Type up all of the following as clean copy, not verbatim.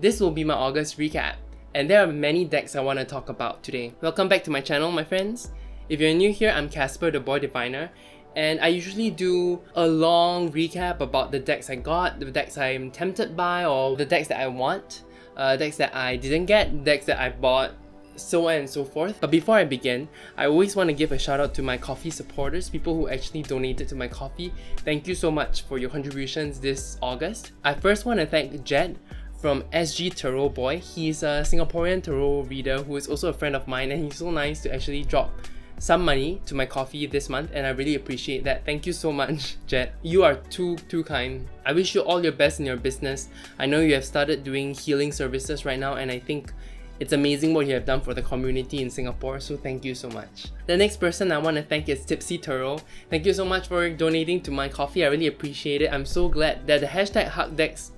This will be my August recap, and there are many decks I want to talk about today. Welcome back to my channel, my friends. If you're new here, I'm Casper, the boy diviner, and I usually do a long recap about the decks I got, the decks I'm tempted by, or the decks that I want, decks that I didn't get, decks that I bought, so on and so forth. But before I begin, I always want to give a shout out to my coffee supporters, people who actually donated to my coffee. Thank you so much for your contributions this August. I first want to thank Jed from SG Tarot Boy. He's a Singaporean tarot reader who is also a friend of mine, and he's so nice to actually drop some money to my coffee this month, and I really appreciate that. Thank you so much, Jet. You are too kind. I wish you all your best in your business. I know you have started doing healing services right now, and I think it's amazing what you have done for the community in Singapore, so thank you so much. The next person I want to thank is Tipsy Tarot. Thank you so much for donating to my coffee. I really appreciate it. I'm so glad that the #HuckDecks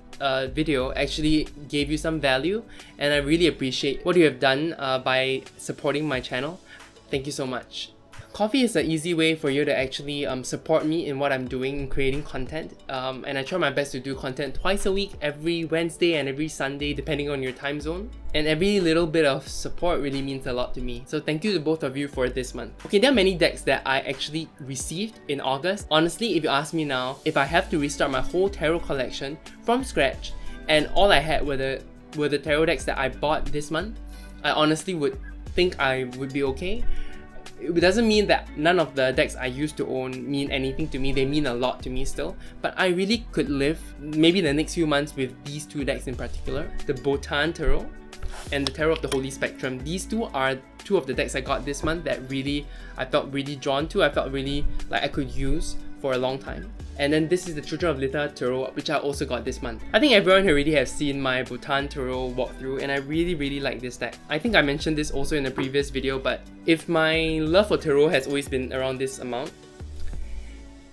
video actually gave you some value, and I really appreciate what you have done by supporting my channel. Thank you so much. Coffee is an easy way for you to actually support me in what I'm doing in creating content, and I try my best to do content twice a week, every Wednesday and every Sunday depending on your time zone, and every little bit of support really means a lot to me, so thank you to both of you for this month. Okay, there are many decks that I actually received in August. Honestly, if you ask me now, if I have to restart my whole tarot collection from scratch and all I had were the tarot decks that I bought this month, I honestly would think I would be okay. It doesn't mean that none of the decks I used to own mean anything to me. They mean a lot to me still, but I really could live maybe the next few months with these two decks in particular, the Botan Tarot and the Tarot of the Holy Spectrum. These two are two of the decks I got this month that really I felt really drawn to. I felt really like I could use for a long time. And then this is the Children of Litha Tarot, which I also got this month. I think everyone already has seen my Botan Tarot walkthrough, and I really like this deck. I think I mentioned this also in a previous video, but if my love for tarot has always been around this amount,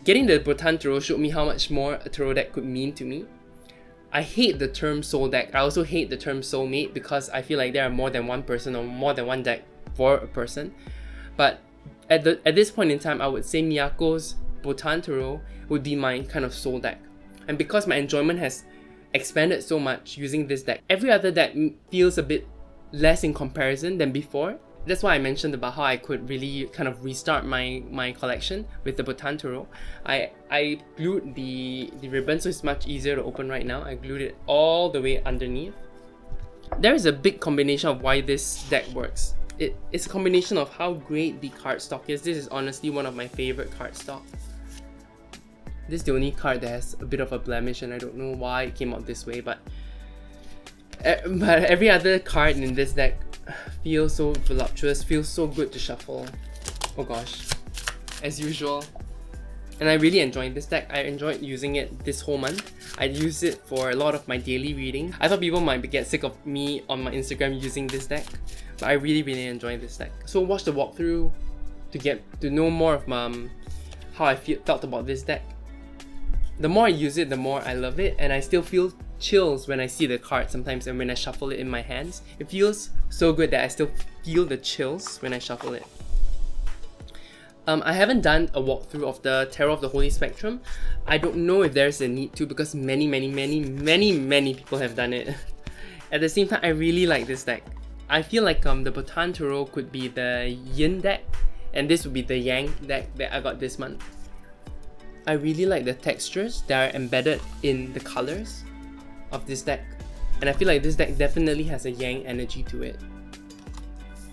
getting the Botan Tarot showed me how much more a tarot deck could mean to me. I hate the term soul deck. I also hate the term soulmate because I feel like there are more than one person or more than one deck for a person. But at this point in time, I would say Miyako's Botan Tarot would be my kind of soul deck. And because my enjoyment has expanded so much using this deck, every other deck feels a bit less in comparison than before. That's why I mentioned about how I could really kind of restart my collection with the Botan Tarot. I glued the ribbon, so it's much easier to open right now. I glued it all the way underneath. There is a big combination of why this deck works. It's a combination of how great the cardstock is. This is honestly one of my favorite cardstock. This is the only card that has a bit of a blemish, and I don't know why it came out this way, but every other card in this deck feels so voluptuous, feels so good to shuffle. Oh gosh, as usual. And I really enjoyed this deck. I enjoyed using it this whole month. I used it for a lot of my daily reading. I thought people might get sick of me on my Instagram using this deck, but I really enjoyed this deck. So watch the walkthrough to know more of how I felt about this deck. The more I use it, the more I love it, and I still feel chills when I see the card sometimes, and when I shuffle it in my hands. It feels so good that I still feel the chills when I shuffle it. I haven't done a walkthrough of the Tarot of the Holy Spectrum. I don't know if there's a need to, because many people have done it. At the same time, I really like this deck. I feel like the Botan Tarot could be the Yin deck, and this would be the Yang deck that I got this month. I really like the textures that are embedded in the colors of this deck, and I feel like this deck definitely has a Yang energy to it.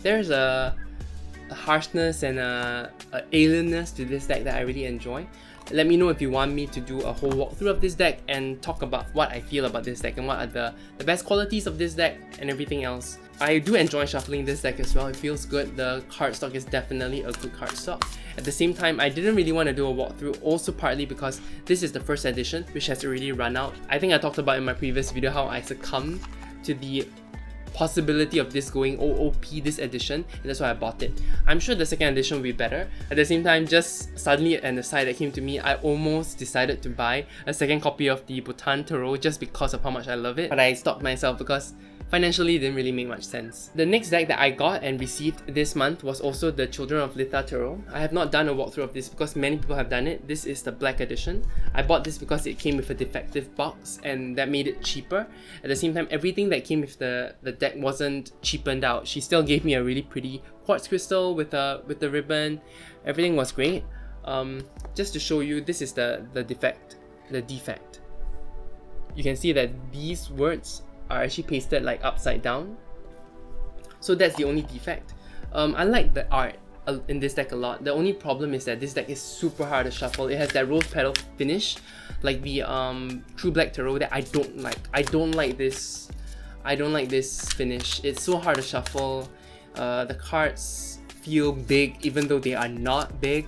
There's a harshness and a alienness to this deck that I really enjoy. Let me know if you want me to do a whole walkthrough of this deck and talk about what I feel about this deck and what are the best qualities of this deck and everything else. I do enjoy shuffling this deck as well. It feels good. The cardstock is definitely a good cardstock. At the same time, I didn't really want to do a walkthrough, also partly because this is the first edition, which has already run out. I think I talked about in my previous video how I succumbed to the possibility of this going OOP this edition, and that's why I bought it. I'm sure the second edition will be better. At the same time, just suddenly an aside that came to me, I almost decided to buy a second copy of the Botan Tarot just because of how much I love it, but I stopped myself because financially it didn't really make much sense. The next deck that I got and received this month was also the Children of Litha Tarot. I have not done a walkthrough of this because many people have done it. This is the black edition. I bought this because it came with a defective box and that made it cheaper. At the same time, everything that came with the deck wasn't cheapened out. She still gave me a really pretty quartz crystal with the ribbon. Everything was great. Just to show you, this is the defect. You can see that these words are actually pasted like upside down. So that's the only defect. I like the art in this deck a lot. The only problem is that this deck is super hard to shuffle. It has that rose petal finish, like the True Black Tarot, that I don't like. I don't like this finish. It's so hard to shuffle. The cards feel big even though they are not big,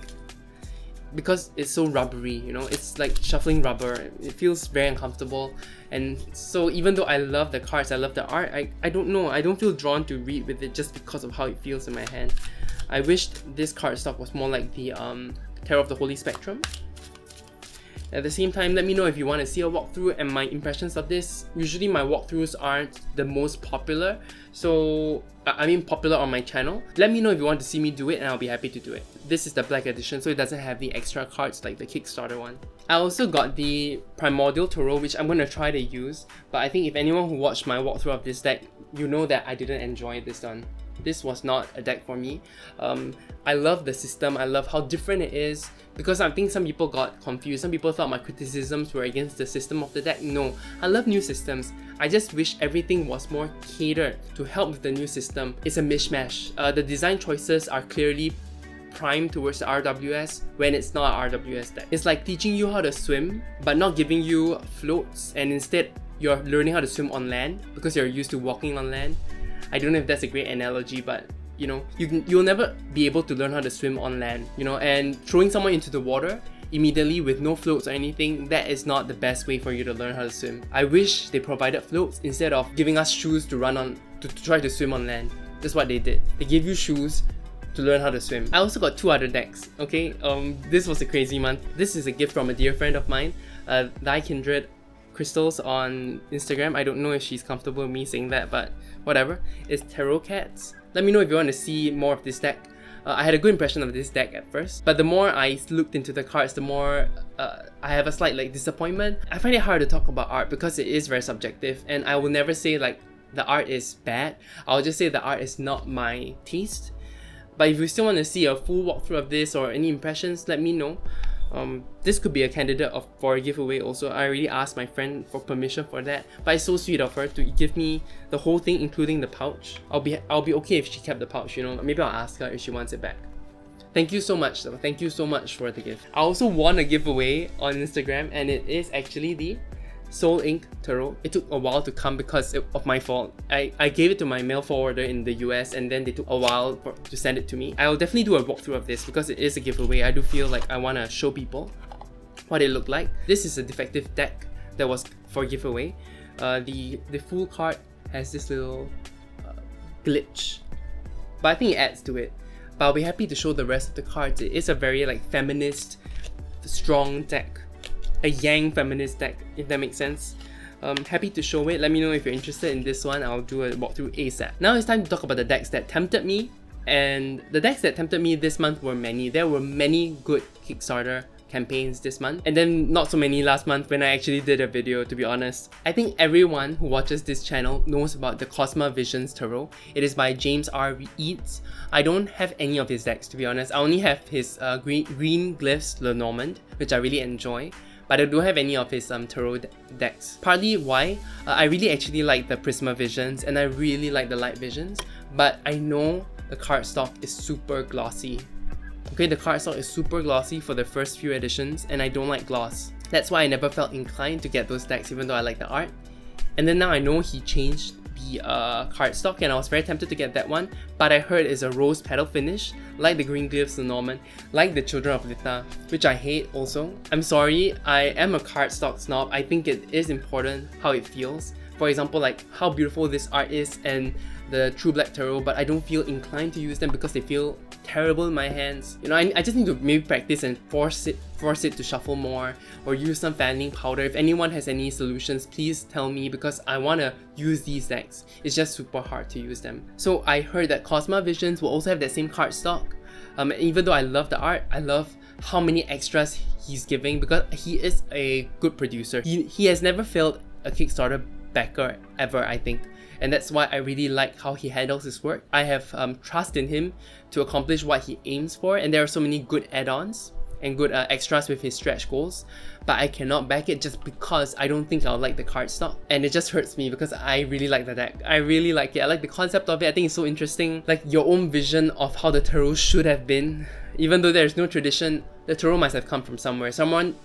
because it's so rubbery, you know, it's like shuffling rubber. It feels very uncomfortable. And so even though I love the cards, I love the art, I don't know, I don't feel drawn to read with it just because of how it feels in my hand. I wished this cardstock was more like the Tarot of the Holy Spectrum. At the same time, let me know if you want to see a walkthrough and my impressions of this. Usually my walkthroughs aren't the most popular, so I mean popular on my channel. Let me know if you want to see me do it and I'll be happy to do it. This is the black edition, so it doesn't have the extra cards like the Kickstarter one. I also got the Primordial Tarot, which I'm going to try to use, but I think if anyone who watched my walkthrough of this deck, you know that I didn't enjoy this one. This was not a deck for me. I love the system, I love how different it is, because I think some people got confused. Some people thought my criticisms were against the system of the deck. No, I love new systems. I just wish everything was more catered to help with the new system. It's a mishmash. The design choices are clearly primed towards the RWS when it's not an RWS deck. It's like teaching you how to swim but not giving you floats, and instead you're learning how to swim on land because you're used to walking on land. I don't know if that's a great analogy, but you know, you'll never be able to learn how to swim on land, you know, and throwing someone into the water immediately with no floats or anything, that is not the best way for you to learn how to swim. I wish they provided floats instead of giving us shoes to run on, to try to swim on land. That's what they did. They gave you shoes to learn how to swim. I also got 2 other decks, okay? This was a crazy month. This is a gift from a dear friend of mine, Thy Kindred Crystals on Instagram. I don't know if she's comfortable with me saying that, but whatever. It's Tarot Cats. Let me know if you want to see more of this deck. I had a good impression of this deck at first, but the more I looked into the cards, the more I have a slight disappointment. I find it hard to talk about art because it is very subjective, and I will never say like the art is bad. I'll just say the art is not my taste. But if you still want to see a full walkthrough of this or any impressions, let me know. This could be a candidate for a giveaway also. I already asked my friend for permission for that, but it's so sweet of her to give me the whole thing, including the pouch. I'll be okay if she kept the pouch, you know. Maybe I'll ask her if she wants it back. Thank you so much though. Thank you so much for the gift. I also won a giveaway on Instagram, and it is actually the Soul Ink Tarot. It took a while to come because of my fault. I gave it to my mail forwarder in the US, and then they took a while to send it to me. I will definitely do a walkthrough of this because it is a giveaway. I do feel like I want to show people what it looked like. This is a defective deck that was for giveaway. The full card has this little glitch, but I think it adds to it. But I'll be happy to show the rest of the cards. It is a very feminist, strong deck. A yang feminist deck, if that makes sense. Happy to show it. Let me know if you're interested in this one. I'll do a walkthrough ASAP. Now it's time to talk about the decks that tempted me. And the decks that tempted me this month were many. There were many good Kickstarter campaigns this month, and then not so many last month when I actually did a video, to be honest. I think everyone who watches this channel knows about the Cosma Visions Tarot. It is by James R. Eads. I don't have any of his decks, to be honest. I only have his Green Glyphs Lenormand, which I really enjoy, but I don't have any of his tarot decks. Partly why, I really actually like the Prisma Visions and I really like the Light Visions, but I know the cardstock is super glossy. Okay, the cardstock is super glossy for the first few editions, and I don't like gloss. That's why I never felt inclined to get those decks even though I like the art. And then now I know he changed the cardstock, and I was very tempted to get that one, but I heard it's a rose petal finish, like the Green Glyphs Lenormand, like the Children of Litha, which I hate also. I'm sorry, I am a cardstock snob. I think it is important how it feels. for example, like how beautiful this art is and the True Black Tarot, but I don't feel inclined to use them because they feel terrible in my hands. You know, I just need to maybe practice and force it to shuffle more, or use some fanning powder. If anyone has any solutions, please tell me, because I want to use these decks. It's just super hard to use them. So I heard that Cosma Visions will also have that same cardstock. Even though I love the art, I love how many extras he's giving, because he is a good producer. He has never failed a Kickstarter backer ever, I think. And that's why I really like how he handles his work. I have trust in him to accomplish what he aims for, and there are so many good add-ons and good extras with his stretch goals, but I cannot back it just because I don't think I'll like the cardstock, and it just hurts me because I really like the deck. I really like it. I like the concept of it. I think it's so interesting, like your own vision of how the tarot should have been. Even though there's no tradition, the tarot must have come from somewhere. Someone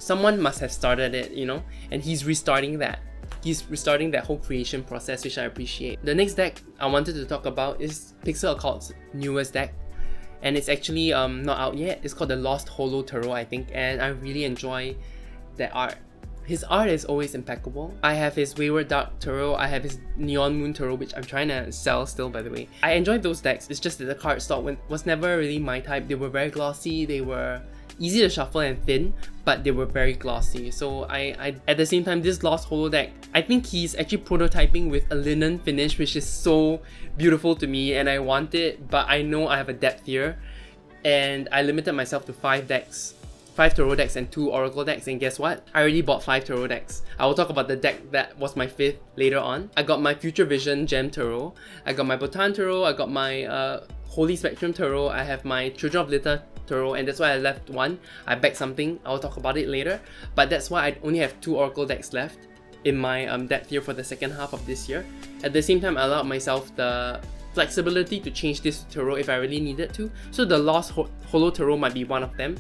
must have started it, you know, and he's restarting that. He's restarting that whole creation process, which I appreciate. The next deck I wanted to talk about is Pixel Occult's newest deck, and it's actually not out yet. It's called the Lost Holo Tarot, I think, and I really enjoy that art. His art is always impeccable. I have his Wayward Dark Tarot, I have his Neon Moon Tarot, which I'm trying to sell still, by the way. I enjoyed those decks. It's just that the cardstock was never really my type. They were very glossy, they were easy to shuffle and thin, but they were very glossy. So I at the same time, this Lost Holo deck, I think he's actually prototyping with a linen finish, which is so beautiful to me, and I want it, but I know I have a depth here, and I limited myself to 5 decks. 5 tarot decks and 2 oracle decks, and guess what? I already bought 5 tarot decks. I will talk about the deck that was my 5th later on. I got my Future Vision Gem Tarot, I got my Botan Tarot, I got my Holy Spectrum Tarot, I have my Children of Litha Tarot, and that's why I left one. I backed something, I'll talk about it later, but that's why I only have 2 oracle decks left in my depth here for the second half of this year. At the same time, I allowed myself the flexibility to change this to tarot if I really needed to, so the Lost Holo Tarot might be one of them,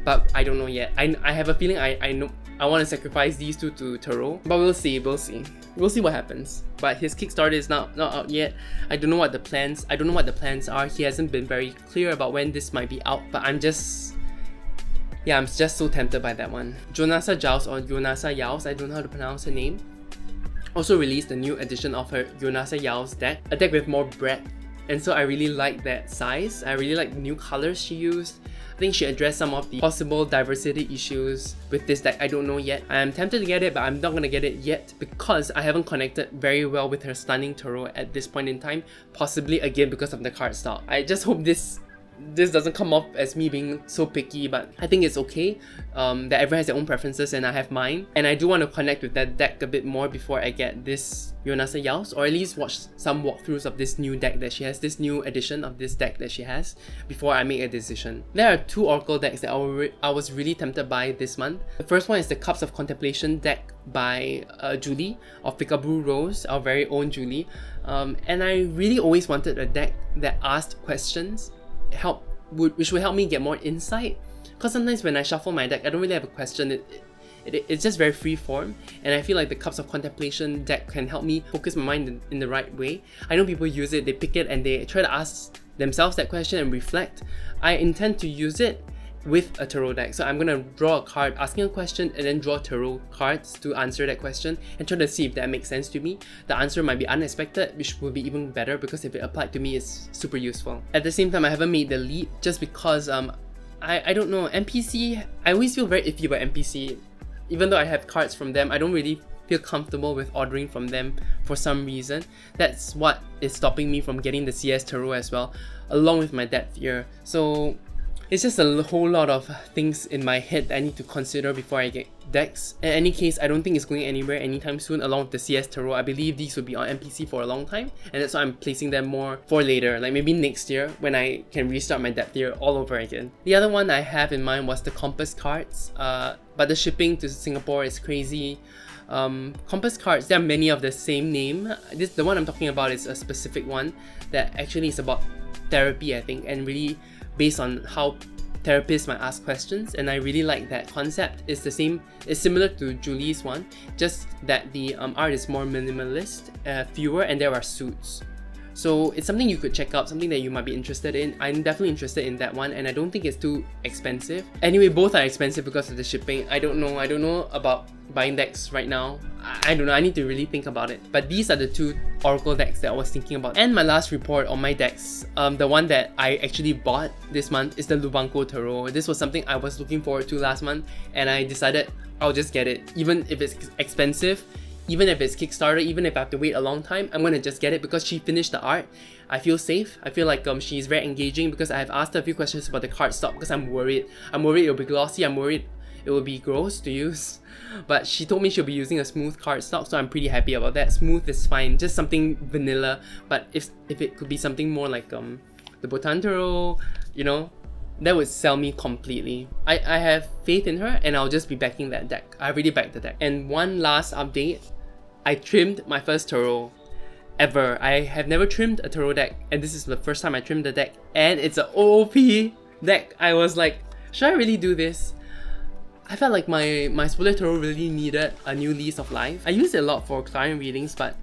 but I don't know yet. I have a feeling I know I want to sacrifice these 2 to tarot, but we'll see what happens. But his Kickstarter is not out yet. I don't know what the plans are. He hasn't been very clear about when this might be out, but I'm just so tempted by that one. Jonasa Jaus, or Jonasa Jaus, I don't know how to pronounce her name, also released a new edition of her Jonasa Jaus deck, a deck with more breadth, and so I really like that size. I really like the new colors she used. I think she addressed some of the possible diversity issues with this deck. I don't know yet. I am tempted to get it, but I'm not gonna get it yet because I haven't connected very well with her Stunning Tarot at this point in time, possibly again because of the cardstock. I just hope this doesn't come off as me being so picky, but I think it's okay that everyone has their own preferences and I have mine, and I do want to connect with that deck a bit more before I get this Jonasa Jaus, or at least watch some walkthroughs of this new deck that she has, this new edition of this deck that she has, before I make a decision. There are 2 oracle decks that I was really tempted by this month. The first one is the Cups of Contemplation deck by Julie of Peekaboo Rose, our very own Julie, and I really always wanted a deck that asked questions which would help me get more insight, because sometimes when I shuffle my deck, I don't really have a question. It's just very free form, and I feel like the Cups of Contemplation deck can help me focus my mind in the right way. I know people use it, they pick it and they try to ask themselves that question and reflect. I intend to use it with a tarot deck, so I'm gonna draw a card asking a question and then draw tarot cards to answer that question and try to see if that makes sense to me. The answer might be unexpected, which will be even better because if it applied to me, it's super useful. At the same time, I haven't made the leap just because I don't know, NPC, I always feel very iffy about NPC. Even though I have cards from them, I don't really feel comfortable with ordering from them for some reason. That's what is stopping me from getting the CS Tarot as well, along with my depth here. So it's just a whole lot of things in my head that I need to consider before I get decks. In any case, I don't think it's going anywhere anytime soon along with the CS Tarot. I believe these will be on NPC for a long time, and that's why I'm placing them more for later, like maybe next year when I can restart my depth here all over again. The other one I have in mind was the Compass cards, but the shipping to Singapore is crazy. Compass cards, there are many of the same name. The one I'm talking about is a specific one that actually is about therapy, I think, and really based on how therapists might ask questions, and I really like that concept. It's similar to Julie's one, just that the art is more minimalist, fewer, and there are suits. So it's something you could check out, something that you might be interested in. I'm definitely interested in that one, and I don't think it's too expensive. Anyway, both are expensive because of the shipping. I don't know about buying decks right now. I don't know, I need to really think about it. But these are the two Oracle decks that I was thinking about. And my last report on my decks, the one that I actually bought this month is the Lubanko Tarot. This was something I was looking forward to last month, and I decided I'll just get it. Even if it's expensive, even if it's Kickstarter, even if I have to wait a long time, I'm gonna just get it because she finished the art. I feel safe. I feel like she's very engaging because I have asked her a few questions about the cardstock because I'm worried. I'm worried it'll be glossy, I'm worried it will be gross to use. But she told me she'll be using a smooth cardstock, so I'm pretty happy about that. Smooth is fine, just something vanilla. But if it could be something more like the Botan Tarot, you know, that would sell me completely. I have faith in her, and I'll just be backing that deck. I already backed the deck. And one last update, I trimmed my first tarot ever. I have never trimmed a tarot deck, and this is the first time I trimmed the deck, and it's an OOP deck. I was like, should I really do this? I felt like my Spolia Tarot really needed a new lease of life. I use it a lot for client readings, but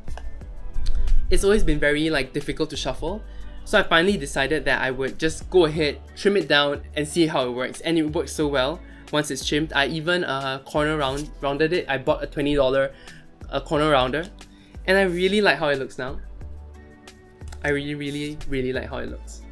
it's always been very difficult to shuffle. So I finally decided that I would just go ahead, trim it down, and see how it works. And it works so well once it's trimmed. I even rounded it. I bought a $20 corner rounder, and I really like how it looks now. I really like how it looks.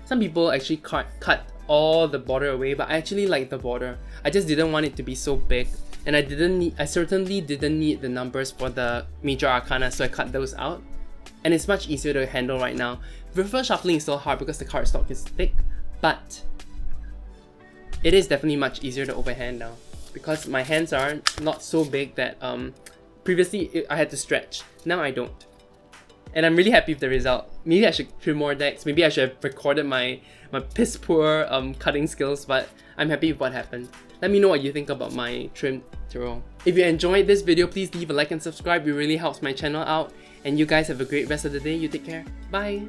Some people actually cut all the border away, but I actually like the border. I just didn't want it to be so big, and I certainly didn't need the numbers for the major arcana, so I cut those out. And it's much easier to handle right now. Reverse shuffling is still hard because the cardstock is thick, but it is definitely much easier to overhand now because my hands are not so big that previously I had to stretch. Now I don't. And I'm really happy with the result. Maybe I should trim more decks. Maybe I should have recorded my piss poor cutting skills, but I'm happy with what happened. Let me know what you think about my trimmed tarot. If you enjoyed this video, please leave a like and subscribe. It really helps my channel out. And you guys have a great rest of the day. You take care. Bye!